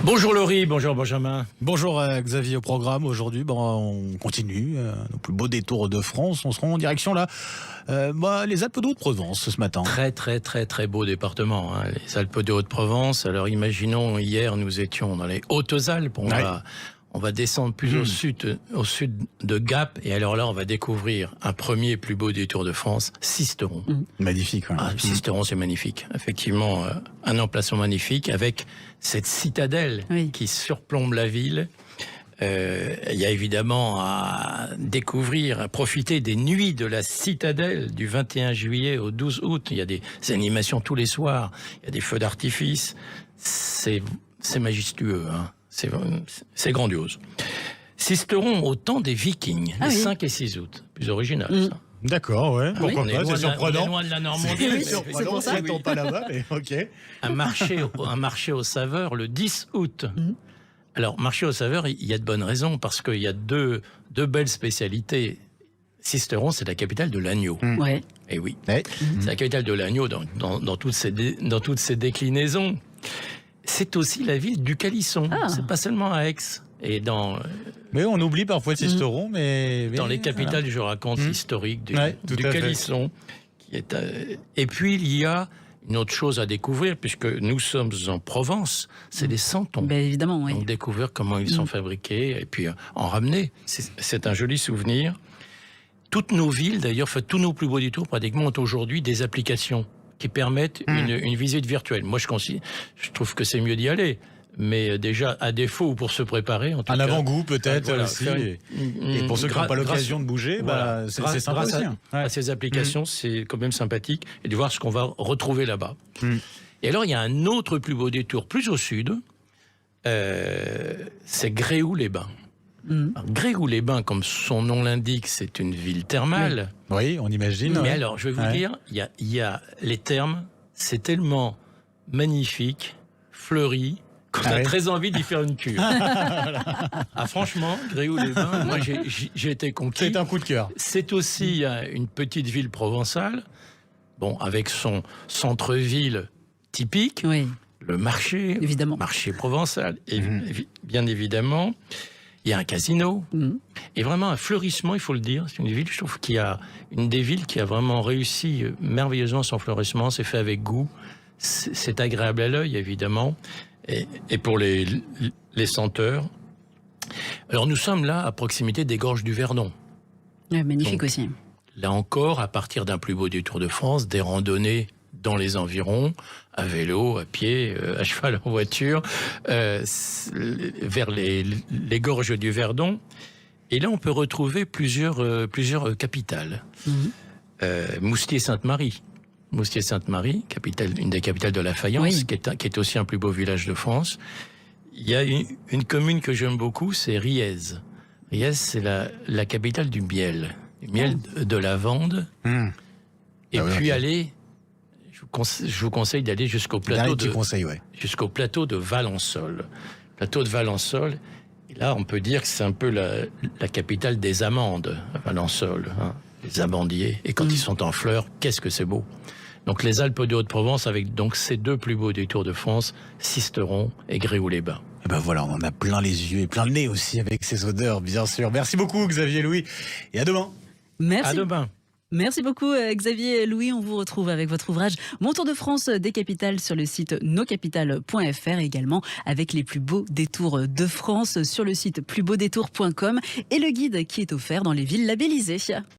Bonjour Laurie, bonjour Benjamin. Bonjour Xavier au programme. Aujourd'hui, on continue nos plus beaux détours de France. On sera en direction là, les Alpes de Haute-Provence ce matin. Très beau département, hein, les Alpes de Haute-Provence. Alors imaginons, hier nous étions dans les Hautes-Alpes. On va descendre plus au sud de Gap. Et alors là, on va découvrir un premier plus beau détour de France, Sisteron. Magnifique. Ouais. Sisteron, c'est magnifique. Effectivement, un emplacement magnifique avec cette citadelle qui surplombe la ville. Il y a évidemment à découvrir, à profiter des nuits de la citadelle du 21 juillet au 12 août. Il y a des animations tous les soirs. Il y a des feux d'artifice. C'est majestueux, hein. C'est grandiose. Sisteron au temps des Vikings, les 5 et 6 août. Plus original, ça. D'accord, ouais. Pourquoi pas, c'est surprenant. On est loin de la Normandie. C'est surprenant, ça ne tombe pas là-bas, mais ok. Un marché aux saveurs le 10 août. Alors, marché aux saveurs, il y a de bonnes raisons, parce qu'il y a deux belles spécialités. Sisteron, c'est la capitale de l'agneau. Et oui, c'est la capitale de l'agneau dans toutes ses déclinaisons. C'est aussi la ville du Calisson. C'est pas seulement à Aix. Et mais on oublie parfois Sisteron, mais dans les capitales, je raconte historiques du Calisson. Et puis il y a une autre chose à découvrir, puisque nous sommes en Provence, c'est les santons. Ben évidemment, oui. Donc découvrir comment ils sont fabriqués et puis en ramener. C'est un joli souvenir. Toutes nos villes, d'ailleurs, tous nos plus beaux détours pratiquement ont aujourd'hui des applications qui permettent une visite virtuelle. Moi, je trouve que c'est mieux d'y aller. Mais déjà, à défaut ou pour se préparer, en tout cas... Un avant-goût peut-être aussi. Et pour ceux qui n'ont pas l'occasion de bouger, c'est sympa aussi. À ces applications, c'est quand même sympathique. Et de voir ce qu'on va retrouver là-bas. Et alors, il y a un autre plus beau détour, plus au sud. C'est Gréoux-les-Bains. Gréoux-les-Bains, comme son nom l'indique, c'est une ville thermale. Oui, on imagine. Mais alors, je vais vous dire, il y a les thermes, c'est tellement magnifique, fleuri, qu'on a très envie d'y faire une cure. Franchement, Gréoux-les-Bains, moi j'ai été conquis. C'est un coup de cœur. C'est aussi une petite ville provençale, avec son centre-ville typique, le marché, marché provençal, et bien évidemment. Il y a un casino, et vraiment un fleurissement, il faut le dire. C'est une ville, je trouve, une des villes qui a vraiment réussi merveilleusement son fleurissement. C'est fait avec goût, c'est agréable à l'œil, évidemment, et pour les senteurs. Alors nous sommes là, à proximité des gorges du Verdon. Magnifique. Donc, aussi. Là encore, à partir d'un plus beau détour de France, des randonnées dans les environs, à vélo, à pied, à cheval, en voiture, vers les gorges du Verdon. Et là, on peut retrouver plusieurs capitales. Moustier-Sainte-Marie. Moustier-Sainte-Marie, une des capitales de la faïence, qui est aussi un plus beau village de France. Il y a une commune que j'aime beaucoup, c'est Riez. Riez, c'est la capitale du miel de lavande. Et puis je vous conseille d'aller jusqu'au plateau de Valençol. Plateau de Valençol, et là on peut dire que c'est un peu la capitale des amandes, Valençol, hein, les amandiers. Et quand ils sont en fleurs, qu'est-ce que c'est beau. Donc les Alpes de Haute-Provence avec donc ces deux plus beaux détours de France, Sisteron et Gréoux-les-Bains. Et on en a plein les yeux et plein le nez aussi avec ces odeurs, bien sûr. Merci beaucoup Xavier Louis, et à demain. Merci. À demain. Merci beaucoup Xavier Louis, on vous retrouve avec votre ouvrage Mon Tour de France des capitales sur le site noscapitales.fr, également avec les plus beaux détours de France sur le site plusbeaudétours.com et le guide qui est offert dans les villes labellisées.